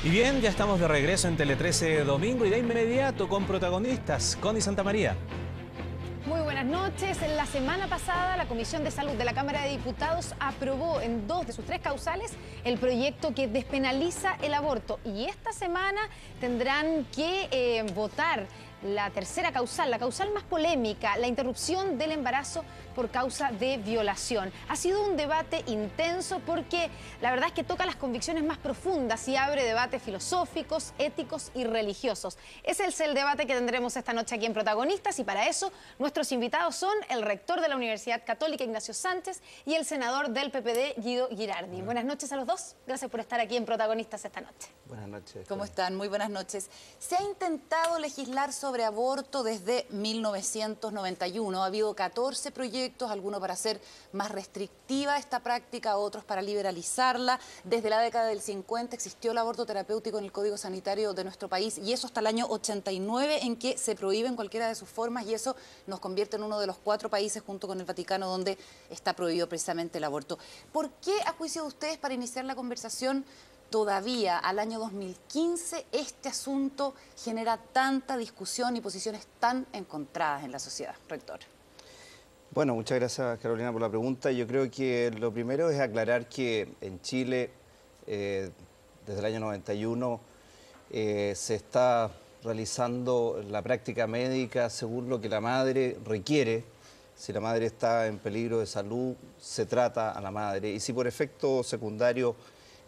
Y bien, ya estamos de regreso en Tele 13 Domingo y de inmediato con protagonistas. Connie Santamaría. Muy buenas noches. La semana pasada la Comisión de Salud de la Cámara de Diputados aprobó en 2 de sus 3 causales el proyecto que despenaliza el aborto. Y esta semana tendrán que votar la tercera causal, la causal más polémica, la interrupción del embarazo por causa de violación. Ha sido un debate intenso porque la verdad es que toca las convicciones más profundas y abre debates filosóficos, éticos y religiosos. Ese es el debate que tendremos esta noche aquí en Protagonistas y para eso nuestros invitados son el rector de la Universidad Católica, Ignacio Sánchez, y el senador del PPD, Guido Girardi. Buenas noches a los dos. Gracias por estar aquí en Protagonistas esta noche. Buenas noches. ¿Cómo están? Muy buenas noches. Se ha intentado legislar sobre aborto desde 1991. Ha habido 14 proyectos, algunos para hacer más restrictiva esta práctica, otros para liberalizarla. Desde la década del 50 existió el aborto terapéutico en el Código Sanitario de nuestro país y eso hasta el año 89 en que se prohíbe en cualquiera de sus formas y eso nos convierte en uno de los 4 países junto con el Vaticano donde está prohibido precisamente el aborto. ¿Por qué, a juicio de ustedes, para iniciar la conversación, todavía al año 2015 este asunto genera tanta discusión y posiciones tan encontradas en la sociedad? Rector. Bueno, muchas gracias, Carolina, por la pregunta. Yo creo que lo primero es aclarar que en Chile, desde el año 91, se está realizando la práctica médica según lo que la madre requiere. Si la madre está en peligro de salud, se trata a la madre. Y si por efecto secundario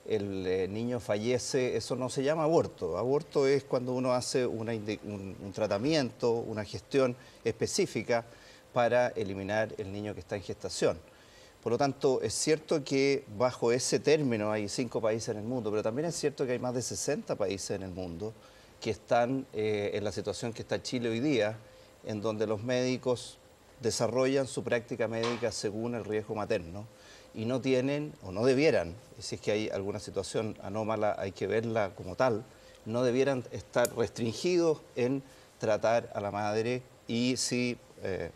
el niño fallece, eso no se llama aborto. Aborto es cuando uno hace un tratamiento, una gestión específica para eliminar el niño que está en gestación. Por lo tanto, es cierto que bajo ese término hay 5 países en el mundo, pero también es cierto que hay más de 60 países en el mundo que están en la situación que está Chile hoy día, en donde los médicos desarrollan su práctica médica según el riesgo materno y no tienen, o no debieran, si es que hay alguna situación anómala, hay que verla como tal, no debieran estar restringidos en tratar a la madre y si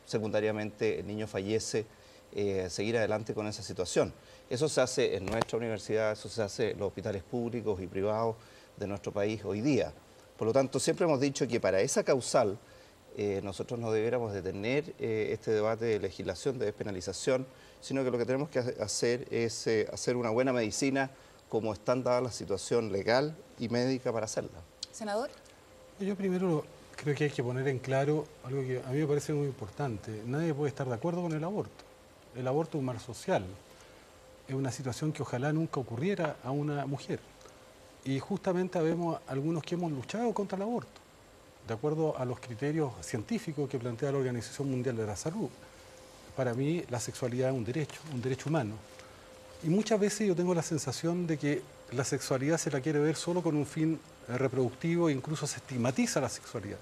secundariamente el niño fallece, seguir adelante con esa situación. Eso se hace en nuestra universidad, eso se hace en los hospitales públicos y privados de nuestro país hoy día. Por lo tanto, siempre hemos dicho que para esa causal nosotros no debiéramos detener este debate de legislación, de despenalización, sino que lo que tenemos que hacer es hacer una buena medicina como están dadas la situación legal y médica para hacerla. Senador. Yo primero creo que hay que poner en claro algo que a mí me parece muy importante. Nadie puede estar de acuerdo con el aborto. El aborto es un mal social. Es una situación que ojalá nunca ocurriera a una mujer. Y justamente vemos algunos que hemos luchado contra el aborto, de acuerdo a los criterios científicos que plantea la Organización Mundial de la Salud. Para mí la sexualidad es un derecho humano. Y muchas veces yo tengo la sensación de que la sexualidad se la quiere ver solo con un fin reproductivo e incluso se estigmatiza la sexualidad.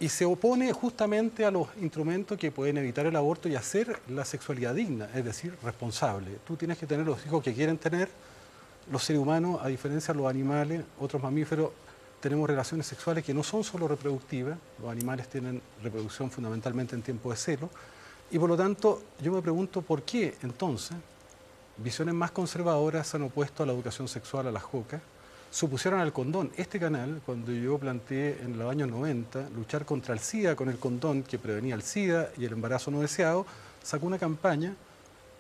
Y se opone justamente a los instrumentos que pueden evitar el aborto y hacer la sexualidad digna, es decir, responsable. Tú tienes que tener los hijos que quieren tener. Los seres humanos, a diferencia de los animales, otros mamíferos, tenemos relaciones sexuales que no son solo reproductivas. Los animales tienen reproducción fundamentalmente en tiempo de celo. Y por lo tanto, yo me pregunto por qué entonces visiones más conservadoras se han opuesto a la educación sexual, a las JOCA, se opusieron al condón. Este canal, cuando yo planteé en los años 90 luchar contra el SIDA con el condón que prevenía el SIDA y el embarazo no deseado, sacó una campaña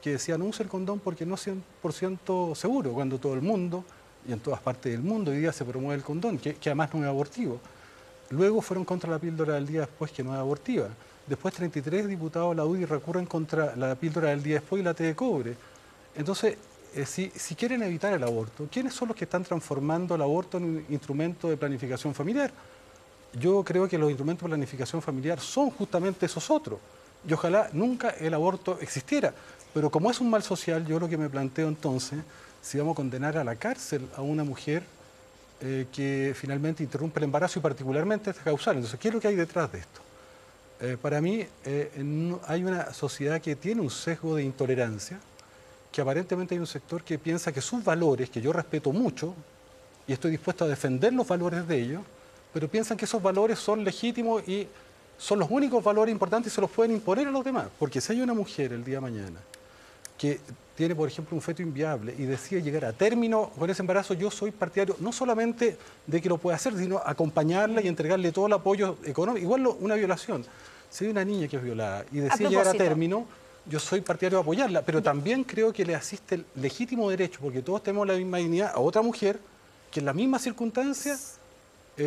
que decía no use el condón porque no es 100% seguro, cuando todo el mundo, y en todas partes del mundo hoy día se promueve el condón, que además no es abortivo. Luego fueron contra la píldora del día después, que no es abortiva. Después 33 diputados de la UDI recurren contra la píldora del día después y la T de cobre. Entonces, si quieren evitar el aborto, ¿quiénes son los que están transformando el aborto en un instrumento de planificación familiar? Yo creo que los instrumentos de planificación familiar son justamente esos otros. Y ojalá nunca el aborto existiera. Pero como es un mal social, yo lo que me planteo entonces, si vamos a condenar a la cárcel a una mujer que finalmente interrumpe el embarazo y particularmente esta causal. Entonces, ¿qué es lo que hay detrás de esto? Para mí hay una sociedad que tiene un sesgo de intolerancia, que aparentemente hay un sector que piensa que sus valores, que yo respeto mucho, y estoy dispuesto a defender los valores de ellos, pero piensan que esos valores son legítimos y son los únicos valores importantes y se los pueden imponer a los demás. Porque si hay una mujer el día de mañana que tiene, por ejemplo, un feto inviable y decide llegar a término con ese embarazo, yo soy partidario no solamente de que lo pueda hacer, sino acompañarla y entregarle todo el apoyo económico. Igual una violación. Si hay una niña que es violada y decide llegar a término, yo soy partidario de apoyarla, pero también creo que le asiste el legítimo derecho, porque todos tenemos la misma dignidad, a otra mujer que en las mismas circunstancias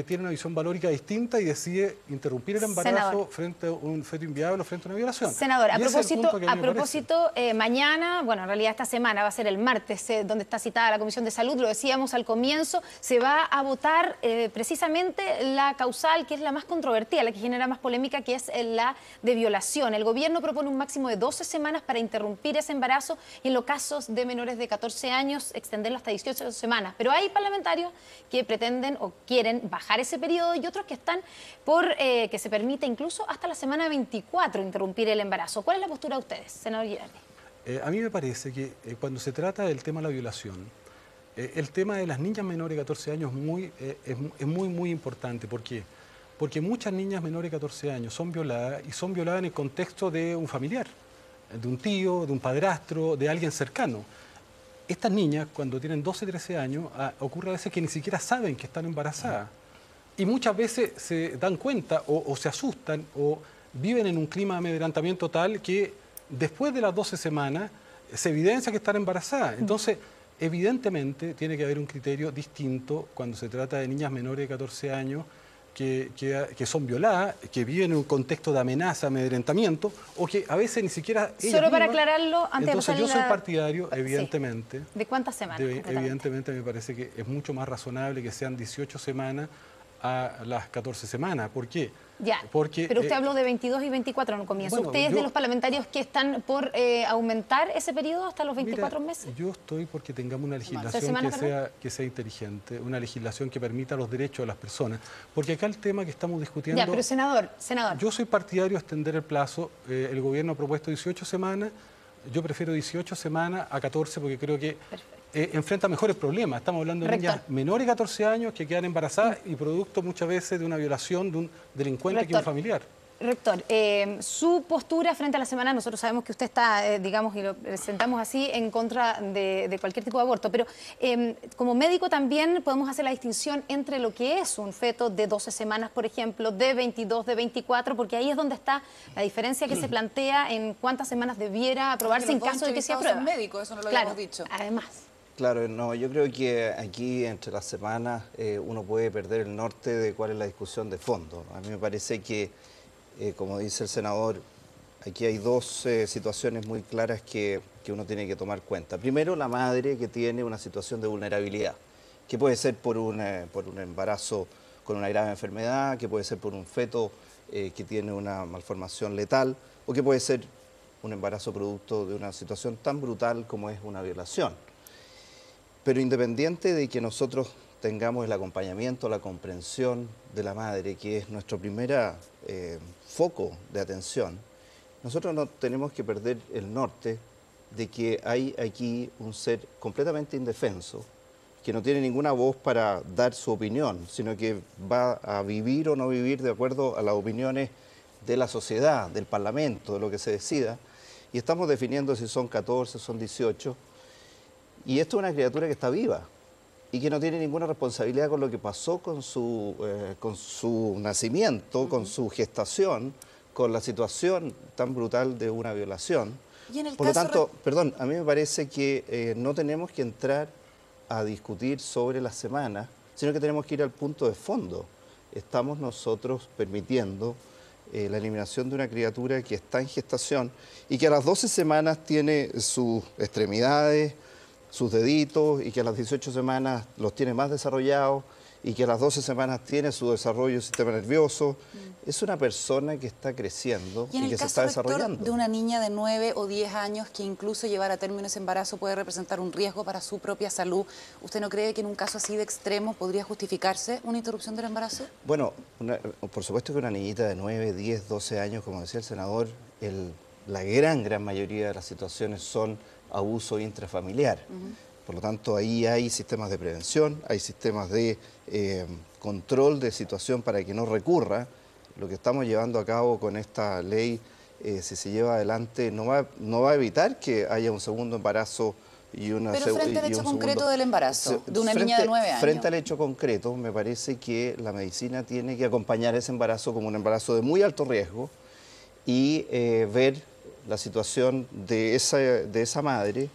tiene una visión valórica distinta y decide interrumpir el embarazo, senador, frente a un feto inviable o frente a una violación. Senador, a propósito, mañana, bueno, en realidad esta semana va a ser el martes, donde está citada la Comisión de Salud, lo decíamos al comienzo, se va a votar precisamente la causal que es la más controvertida, la que genera más polémica, que es la de violación. El gobierno propone un máximo de 12 semanas para interrumpir ese embarazo y en los casos de menores de 14 años extenderlo hasta 18 semanas. Pero hay parlamentarios que pretenden o quieren bajar ese periodo y otros que están por que se permite incluso hasta la semana 24 interrumpir el embarazo. ¿Cuál es la postura de ustedes, senador Girardi? A mí me parece que cuando se trata del tema de la violación, el tema de las niñas menores de 14 años es muy importante. ¿Por qué? Porque muchas niñas menores de 14 años son violadas y son violadas en el contexto de un familiar, de un tío, de un padrastro, de alguien cercano. Estas niñas, cuando tienen 12, 13 años, ocurre a veces que ni siquiera saben que están embarazadas. Y muchas veces se dan cuenta o se asustan o viven en un clima de amedrentamiento tal que después de las 12 semanas se evidencia que están embarazadas. Entonces, evidentemente, tiene que haber un criterio distinto cuando se trata de niñas menores de 14 años que son violadas, que viven en un contexto de amenaza, amedrentamiento, o que a veces ni siquiera ellas Solo para mismas. aclararlo, antes entonces, yo soy partidario, evidentemente. Sí. ¿De cuántas semanas? Evidentemente me parece que es mucho más razonable que sean 18 semanas a las 14 semanas. ¿Por qué? Ya, pero usted habló de 22 y 24 en un comienzo. Bueno, ¿Usted es de los parlamentarios que están por aumentar ese periodo hasta los 24 meses? Yo estoy porque tengamos una legislación que sea inteligente, una legislación que permita los derechos de las personas. Porque acá el tema que estamos discutiendo... Ya, pero senador. Yo soy partidario de extender el plazo. El gobierno ha propuesto 18 semanas. Yo prefiero 18 semanas a 14 porque creo que... enfrenta mejores problemas. Estamos hablando de niñas menores de 14 años que quedan embarazadas y producto muchas veces de una violación de un delincuente que es un familiar. Rector, su postura frente a la semana, nosotros sabemos que usted está, digamos, y lo presentamos así, en contra de cualquier tipo de aborto, pero como médico también podemos hacer la distinción entre lo que es un feto de 12 semanas, por ejemplo, de 22, de 24, porque ahí es donde está la diferencia que se plantea en cuántas semanas debiera aprobarse en caso de que se apruebe. Médico, eso no lo habíamos dicho. Además. Claro, no, yo creo que aquí entre las semanas uno puede perder el norte de cuál es la discusión de fondo. A mí me parece que, como dice el senador, aquí hay dos situaciones muy claras que uno tiene que tomar cuenta. Primero, la madre que tiene una situación de vulnerabilidad, que puede ser por un embarazo con una grave enfermedad, que puede ser por un feto que tiene una malformación letal, o que puede ser un embarazo producto de una situación tan brutal como es una violación. Pero independiente de que nosotros tengamos el acompañamiento, la comprensión de la madre, que es nuestro primer foco de atención, nosotros no tenemos que perder el norte de que hay aquí un ser completamente indefenso, que no tiene ninguna voz para dar su opinión, sino que va a vivir o no vivir de acuerdo a las opiniones de la sociedad, del Parlamento, de lo que se decida, y estamos definiendo si son 14, son 18, y esto es una criatura que está viva y que no tiene ninguna responsabilidad con lo que pasó con su nacimiento, con su gestación, con la situación tan brutal de una violación. Por lo tanto, perdón, a mí me parece que no tenemos que entrar a discutir sobre las semanas, sino que tenemos que ir al punto de fondo. Estamos nosotros permitiendo la eliminación de una criatura que está en gestación y que a las 12 semanas tiene sus extremidades, sus deditos, y que a las 18 semanas los tiene más desarrollados, y que a las 12 semanas tiene su desarrollo del sistema nervioso. Es una persona que está creciendo y que se está desarrollando. ¿Y en el caso, rector, de una niña de 9 o 10 años que incluso llevar a término ese embarazo puede representar un riesgo para su propia salud? ¿Usted no cree que en un caso así de extremo podría justificarse una interrupción del embarazo? Bueno, por supuesto que una niñita de 9, 10, 12 años, como decía el senador, la gran mayoría de las situaciones son abuso intrafamiliar. Por lo tanto, ahí hay sistemas de prevención, hay sistemas de control de situación para que no recurra. Lo que estamos llevando a cabo con esta ley si se lleva adelante, no va a evitar que haya un segundo embarazo y una Pero frente al hecho concreto del embarazo, de una niña de 9 años. Frente al hecho concreto, me parece que la medicina tiene que acompañar ese embarazo como un embarazo de muy alto riesgo y ver la situación de esa madre,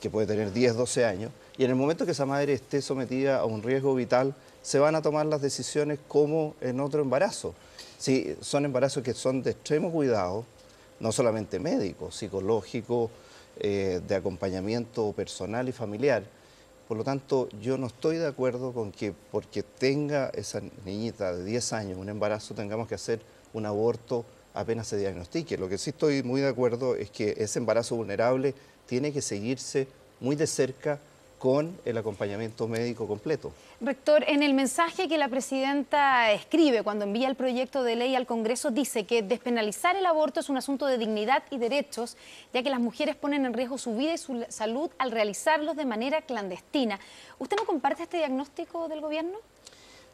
que puede tener 10, 12 años, y en el momento que esa madre esté sometida a un riesgo vital, se van a tomar las decisiones como en otro embarazo. Sí, son embarazos que son de extremo cuidado, no solamente médico, psicológico, de acompañamiento personal y familiar. Por lo tanto, yo no estoy de acuerdo con que porque tenga esa niñita de 10 años un embarazo tengamos que hacer un aborto apenas se diagnostique. Lo que sí estoy muy de acuerdo es que ese embarazo vulnerable tiene que seguirse muy de cerca con el acompañamiento médico completo. Rector, en el mensaje que la presidenta escribe cuando envía el proyecto de ley al Congreso, dice que despenalizar el aborto es un asunto de dignidad y derechos, ya que las mujeres ponen en riesgo su vida y su salud al realizarlos de manera clandestina. ¿Usted no comparte este diagnóstico del gobierno?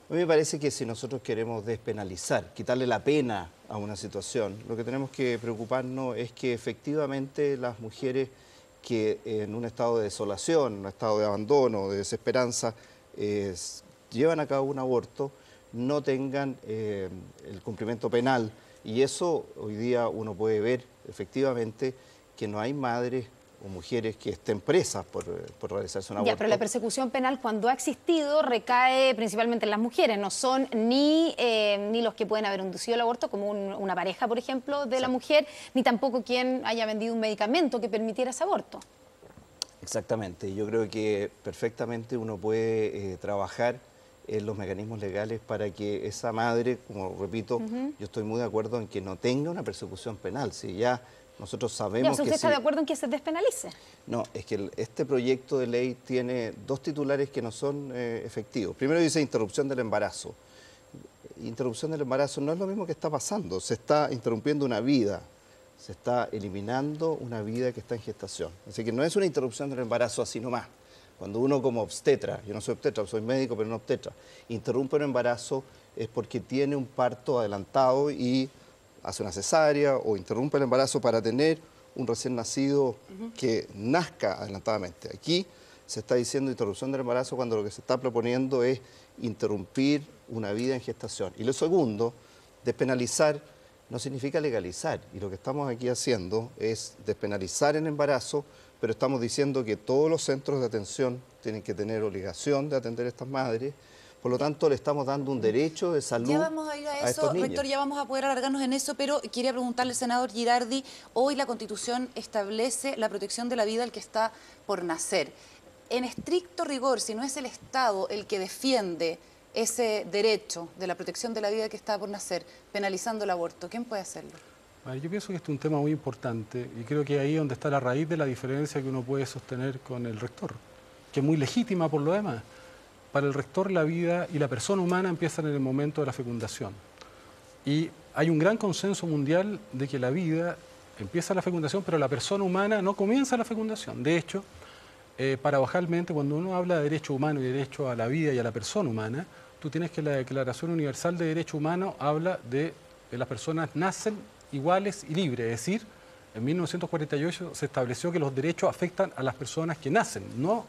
A mí me parece que si nosotros queremos despenalizar, quitarle la pena a una situación, lo que tenemos que preocuparnos es que efectivamente las mujeres que en un estado de desolación, un estado de abandono, de desesperanza, llevan a cabo un aborto, no tengan el cumplimiento penal. Y eso hoy día uno puede ver efectivamente que no hay madres o mujeres que estén presas por realizarse un aborto. Ya, pero la persecución penal cuando ha existido recae principalmente en las mujeres, no son ni los que pueden haber inducido el aborto, como una pareja, por ejemplo, de la mujer, ni tampoco quien haya vendido un medicamento que permitiera ese aborto. Exactamente, yo creo que perfectamente uno puede trabajar en los mecanismos legales para que esa madre, como repito, yo estoy muy de acuerdo en que no tenga una persecución penal. Si ya nosotros sabemos ¿Usted está de acuerdo en que se despenalice? No, es que este proyecto de ley tiene dos titulares que no son efectivos. Primero dice interrupción del embarazo. Interrupción del embarazo no es lo mismo que está pasando. Se está interrumpiendo una vida, se está eliminando una vida que está en gestación. Así que no es una interrupción del embarazo así nomás. Cuando uno como obstetra, yo no soy obstetra, soy médico pero no obstetra, interrumpe un embarazo es porque tiene un parto adelantado y hace una cesárea o interrumpe el embarazo para tener un recién nacido que nazca adelantadamente. Aquí se está diciendo interrupción del embarazo cuando lo que se está proponiendo es interrumpir una vida en gestación. Y lo segundo, despenalizar no significa legalizar. Y lo que estamos aquí haciendo es despenalizar el embarazo, pero estamos diciendo que todos los centros de atención tienen que tener obligación de atender a estas madres. Por lo tanto, le estamos dando un derecho de salud. Ya vamos a ir a eso, rector, ya vamos a poder alargarnos en eso, pero quería preguntarle al senador Girardi, hoy la Constitución establece la protección de la vida al que está por nacer. En estricto rigor, si no es el Estado el que defiende ese derecho de la protección de la vida que está por nacer, penalizando el aborto, ¿quién puede hacerlo? Yo pienso que este es un tema muy importante y creo que ahí es donde está la raíz de la diferencia que uno puede sostener con el rector, que es muy legítima por lo demás. Para el rector la vida y la persona humana empiezan en el momento de la fecundación. Y hay un gran consenso mundial de que la vida empieza la fecundación, pero la persona humana no comienza la fecundación. De hecho, paradojalmente, cuando uno habla de derecho humano y derecho a la vida y a la persona humana, tú tienes que la Declaración Universal de Derecho Humano habla de que las personas nacen iguales y libres, es decir, en 1948 se estableció que los derechos afectan a las personas que nacen, no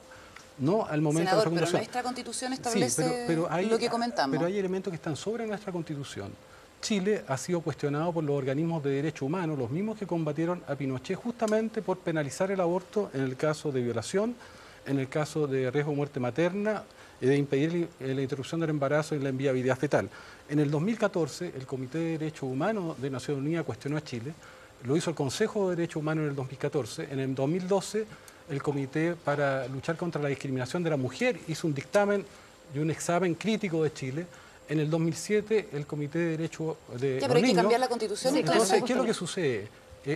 al momento de la fecundación. Pero nuestra Constitución establece lo que comentamos. Pero hay elementos que están sobre nuestra Constitución. Chile ha sido cuestionado por los organismos de derechos humanos, los mismos que combatieron a Pinochet justamente por penalizar el aborto en el caso de violación, en el caso de riesgo de muerte materna, de impedir la interrupción del embarazo y la inviabilidad fetal. En el 2014, el Comité de Derechos Humanos de Naciones Unidas cuestionó a Chile, lo hizo el Consejo de Derechos Humanos en el 2014, en el 2012 el Comité para luchar contra la discriminación de la mujer hizo un dictamen y un examen crítico de Chile. En el 2007 el Comité de Derechos de pero hay que cambiar la Constitución. Sí, entonces, ¿qué es lo que sucede?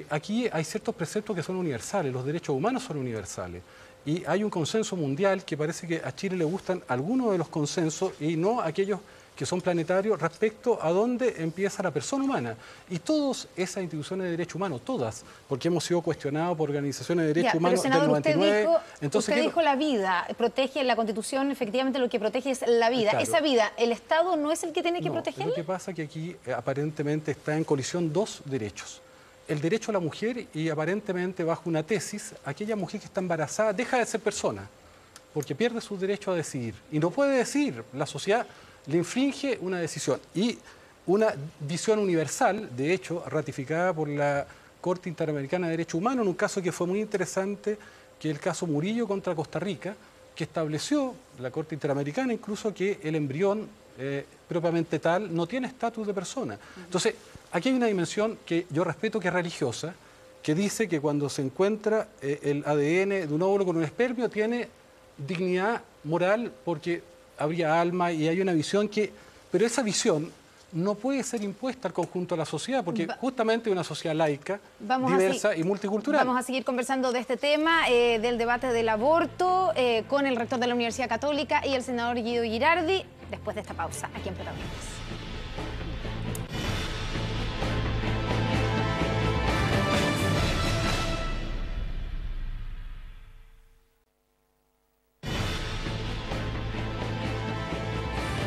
Aquí hay ciertos preceptos que son universales, los derechos humanos son universales. Y hay un consenso mundial que parece que a Chile le gustan algunos de los consensos y no aquellos que son planetarios respecto a dónde empieza la persona humana. Y todas esas instituciones de derechos humanos, todas, porque hemos sido cuestionados por organizaciones de derechos humanos senador, del 99. Usted dijo la vida, protege la Constitución, efectivamente lo que protege es la vida. Claro. Esa vida, ¿el Estado no es el que tiene que protegerla? Lo que pasa es que aquí aparentemente está en colisión dos derechos. el derecho a la mujer y aparentemente bajo una tesis, aquella mujer que está embarazada deja de ser persona porque pierde su derecho a decidir. Y no puede decidir, la sociedad le infringe una decisión. Y una visión universal, de hecho, ratificada por la Corte Interamericana de Derechos Humanos, en un caso que fue muy interesante, que es el caso Murillo contra Costa Rica, que estableció la Corte Interamericana incluso que el embrión propiamente tal no tiene estatus de persona. Entonces, aquí hay una dimensión que yo respeto, que es religiosa, que dice que cuando se encuentra el ADN de un óvulo con un espermio tiene dignidad moral porque habría alma y hay una visión que... Pero esa visión no puede ser impuesta al conjunto de la sociedad porque justamente es una sociedad laica, diversa y multicultural. Vamos a seguir conversando de este tema, del debate del aborto, con el rector de la Universidad Católica y el senador Guido Girardi, después de esta pausa, aquí en Protagonistas.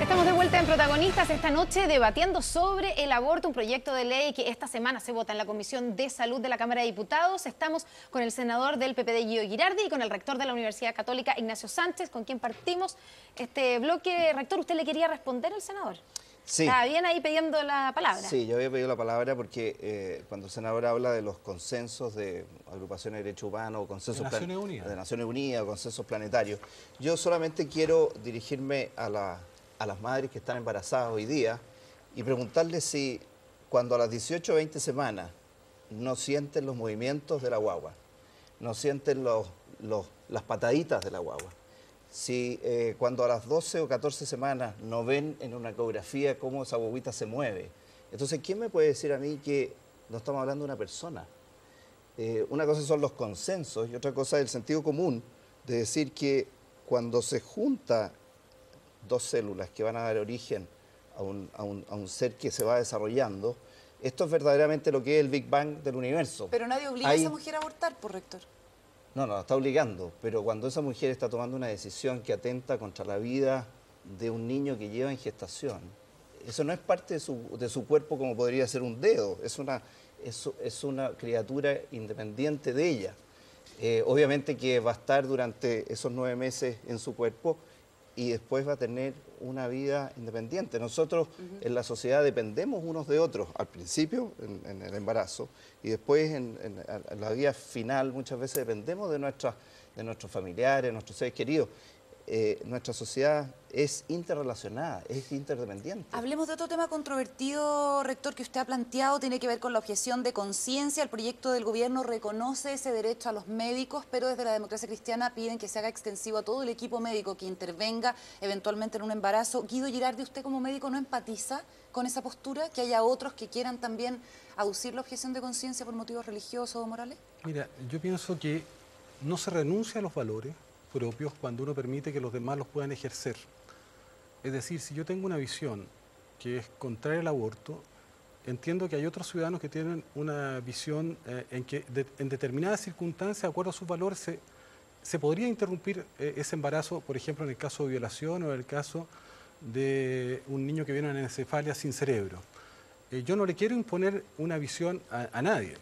Estamos de vuelta en Protagonistas esta noche debatiendo sobre el aborto, un proyecto de ley que esta semana se vota en la Comisión de Salud de la Cámara de Diputados. Estamos con el senador del PPD, Guido Girardi, y con el rector de la Universidad Católica, Ignacio Sánchez, con quien partimos este bloque. Rector, ¿usted le quería responder al senador? Sí. ¿Está bien ahí pidiendo la palabra? Sí, yo había pedido la palabra porque cuando el senador habla de los consensos de agrupaciones de derechos humanos, consensos de Naciones Unidas, o consensos planetarios, yo solamente quiero dirigirme a las madres que están embarazadas hoy día y preguntarles si cuando a las 18 o 20 semanas no sienten los movimientos de la guagua, no sienten las pataditas de la guagua, si cuando a las 12 o 14 semanas no ven en una ecografía cómo esa guaguita se mueve. Entonces, ¿quién me puede decir a mí que no estamos hablando de una persona? Una cosa son los consensos y otra cosa es el sentido común de decir que cuando se junta dos células que van a dar origen a un ser que se va desarrollando, esto es verdaderamente lo que es el Big Bang del universo. Pero nadie obliga a esa mujer a abortar, por rector. No, la está obligando, pero cuando esa mujer está tomando una decisión que atenta contra la vida de un niño que lleva en gestación, eso no es parte de su cuerpo como podría ser un dedo, es una criatura independiente de ella. Obviamente que va a estar durante esos 9 meses en su cuerpo y después va a tener una vida independiente. Nosotros en la sociedad dependemos unos de otros, al principio en el embarazo y después en la vida final muchas veces dependemos de nuestros familiares, nuestros seres queridos. Nuestra sociedad es interrelacionada, es interdependiente. Hablemos de otro tema controvertido, rector, que usted ha planteado, tiene que ver con la objeción de conciencia. El proyecto del gobierno reconoce ese derecho a los médicos, pero desde la democracia cristiana piden que se haga extensivo a todo el equipo médico que intervenga eventualmente en un embarazo. Guido Girardi, ¿usted como médico no empatiza con esa postura? ¿Que haya otros que quieran también aducir la objeción de conciencia por motivos religiosos o morales? Mira, yo pienso que no se renuncia a los valores propios cuando uno permite que los demás los puedan ejercer. Es decir, si yo tengo una visión que es contraria al aborto, entiendo que hay otros ciudadanos que tienen una visión en que en determinadas circunstancias, de acuerdo a sus valores, se podría interrumpir ese embarazo, por ejemplo, en el caso de violación o en el caso de un niño que viene en anencefalia sin cerebro. Yo no le quiero imponer una visión a nadie.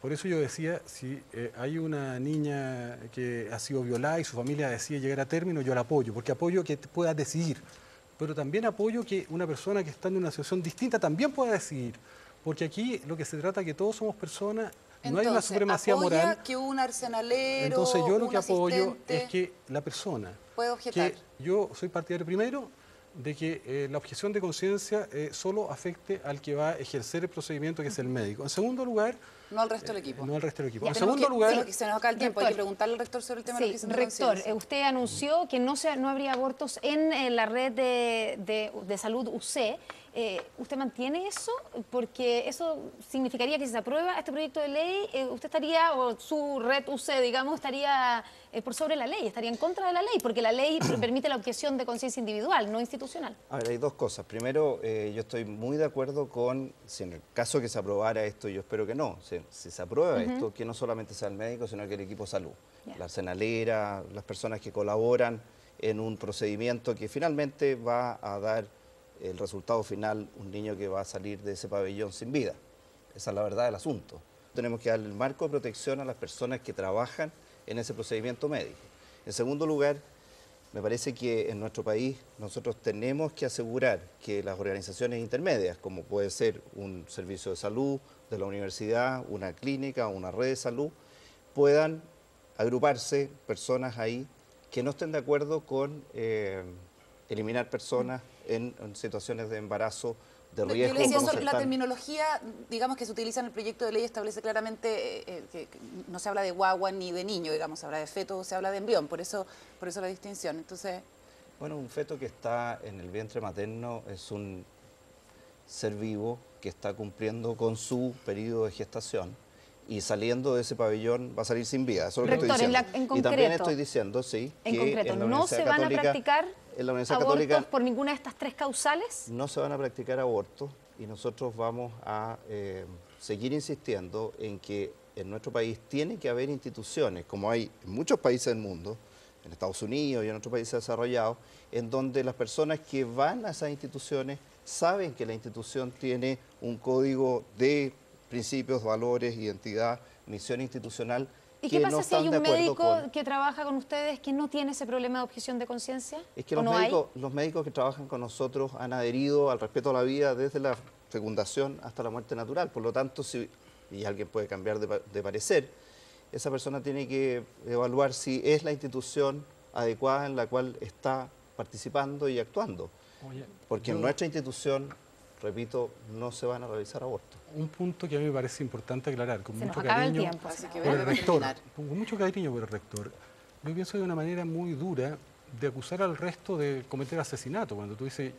Por eso yo decía, si hay una niña que ha sido violada y su familia decide llegar a término, yo la apoyo, porque apoyo que pueda decidir, pero también apoyo que una persona que está en una situación distinta también pueda decidir, porque aquí lo que se trata es que todos somos personas, entonces, no hay una supremacía moral. Que un arsenalero, entonces yo lo que apoyo asistente es que la persona, puede objetar. que yo soy partidario primero de que la objeción de conciencia solo afecte al que va a ejercer el procedimiento, que es el médico. En segundo lugar, no al resto del equipo. No al resto del equipo. Ya, en segundo lugar... Sí, se nos acaba el tiempo, hay que preguntarle al rector sobre el tema de la objeción de rector, conciencia. usted anunció que no habría abortos en la red de salud UC. ¿Usted mantiene eso? Porque eso significaría que si se aprueba este proyecto de ley, usted estaría, o su red UC, digamos, estaría por sobre la ley, estaría en contra de la ley, porque la ley permite la objeción de conciencia individual, no institucional. A ver, hay dos cosas. Primero, yo estoy muy de acuerdo con, si en el caso que se aprobara esto, yo espero que no, si se aprueba esto, que no solamente sea el médico, sino que el equipo de salud, la arsenalera, las personas que colaboran en un procedimiento que finalmente va a dar el resultado final, un niño que va a salir de ese pabellón sin vida. Esa es la verdad del asunto. tenemos que darle el marco de protección a las personas que trabajan en ese procedimiento médico. En segundo lugar, me parece que en nuestro país nosotros tenemos que asegurar que las organizaciones intermedias, como puede ser un servicio de salud de la universidad, una clínica, una red de salud, puedan agruparse personas ahí que no estén de acuerdo con eliminar personas en situaciones de embarazo de riesgo. Yo le decía, como la están. terminología, digamos, que se utiliza en el proyecto de ley establece claramente que no se habla de guagua ni de niño, digamos, se habla de feto, se habla de embrión, por eso la distinción. Entonces, Bueno, un feto que está en el vientre materno es un ser vivo que está cumpliendo con su periodo de gestación y saliendo de ese pabellón va a salir sin vida. Eso es lo que Rector, estoy diciendo. en Y también concreto, estoy diciendo, sí, en que concreto, en la ¿no Universidad se van a Católica- practicar en la Universidad abortos Católica por ninguna de estas tres causales? no se van a practicar abortos y nosotros vamos a seguir insistiendo en que en nuestro país tiene que haber instituciones, como hay en muchos países del mundo, en Estados Unidos y en otros países desarrollados, en donde las personas que van a esas instituciones saben que la institución tiene un código de principios, valores, identidad, misión institucional. ¿Y que qué no pasa si hay están de un acuerdo médico con- que trabaja con ustedes que no tiene ese problema de objeción de conciencia? Es que ¿O no hay? los médicos que trabajan con nosotros han adherido al respeto a la vida desde la fecundación hasta la muerte natural. Por lo tanto, si y alguien puede cambiar de parecer, esa persona tiene que evaluar si es la institución adecuada en la cual está participando y actuando. Oye, Porque en yo- nuestra institución, repito, no se van a realizar abortos. Un punto que a mí me parece importante aclarar, con Se nos mucho acaba el cariño tiempo. así que por el debemos rector, terminar. con mucho cariño por el rector, yo pienso de una manera muy dura de acusar al resto de cometer asesinato. Cuando tú dices,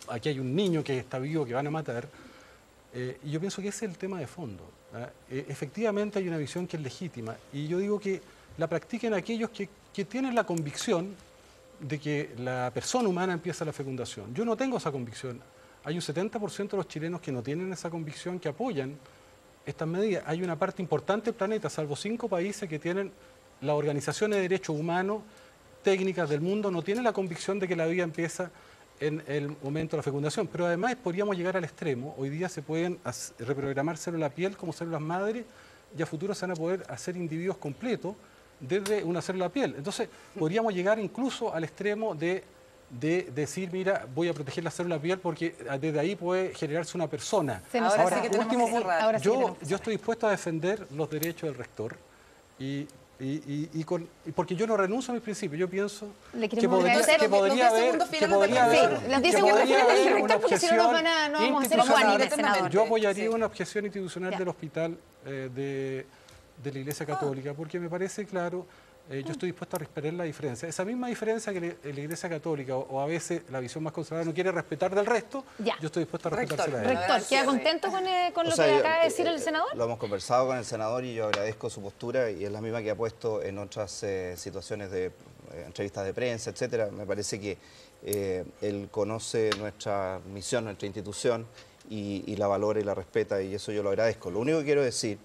aquí hay un niño que está vivo, que van a matar, y yo pienso que ese es el tema de fondo. ¿Ah? Efectivamente hay una visión que es legítima, y yo digo que la practiquen aquellos que tienen la convicción de que la persona humana empieza la fecundación. Yo no tengo esa convicción. Hay un 70% de los chilenos que no tienen esa convicción, que apoyan estas medidas. Hay una parte importante del planeta, salvo 5 países que tienen las organizaciones de derechos humanos, técnicas del mundo, no tienen la convicción de que la vida empieza en el momento de la fecundación. Pero además podríamos llegar al extremo. Hoy día se pueden reprogramar células piel como células madre y a futuro se van a poder hacer individuos completos desde una célula piel. Entonces, podríamos llegar incluso al extremo de decir, mira, voy a proteger la célula piel porque desde ahí puede generarse una persona. Se nos Ahora acaba. sí que tenemos último que punto, cerrar. Ahora sí que tenemos que yo estoy dispuesto a defender los derechos del rector y porque yo no renuncio a mis principios. Yo pienso Le que queremos agradecer que los podría 10 haber, segundos que finales podría del haber, rector. Sí, los 10 que segundos podría finales del haber rector, una porque si no nos objeción no vamos a hacer institucional. Juan y de senador. Yo apoyaría Sí. una objeción institucional Ya. del hospital de la Iglesia Católica, porque me parece claro, yo estoy dispuesto a respetar la diferencia. Esa misma diferencia que la Iglesia Católica o a veces la visión más conservadora no quiere respetar del resto, Ya. yo estoy dispuesto a Rector, respetársela a ella. Rector, ¿queda Cierre. contento con O lo sea, que yo, acaba de decir el senador? Lo hemos conversado con el senador y yo agradezco su postura y es la misma que ha puesto en otras situaciones de entrevistas de prensa, etcétera. Me parece que él conoce nuestra misión, nuestra institución y la valora y la respeta y eso yo lo agradezco. Lo único que quiero decir,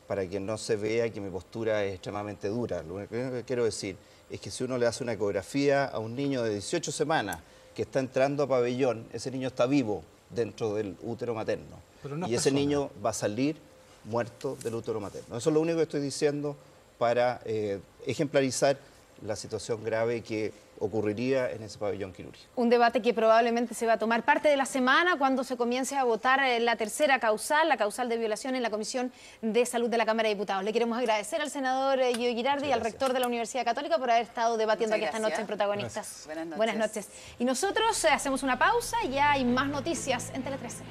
para que no se vea que mi postura es extremadamente dura, lo único que quiero decir es que si uno le hace una ecografía a un niño de 18 semanas que está entrando a pabellón, ese niño está vivo dentro del útero materno. Pero no es Y ese persona. niño va a salir muerto del útero materno. Eso es lo único que estoy diciendo para ejemplarizar la situación grave que ocurriría en ese pabellón quirúrgico. Un debate que probablemente se va a tomar parte de la semana cuando se comience a votar la tercera causal, la causal de violación en la Comisión de Salud de la Cámara de Diputados. Le queremos agradecer al senador Gio Girardi y al gracias. rector de la Universidad Católica por haber estado debatiendo Muchas aquí esta noche gracias. en Protagonistas. Gracias. Buenas noches. Buenas noches. Y nosotros hacemos una pausa y ya hay más noticias en Tele 13.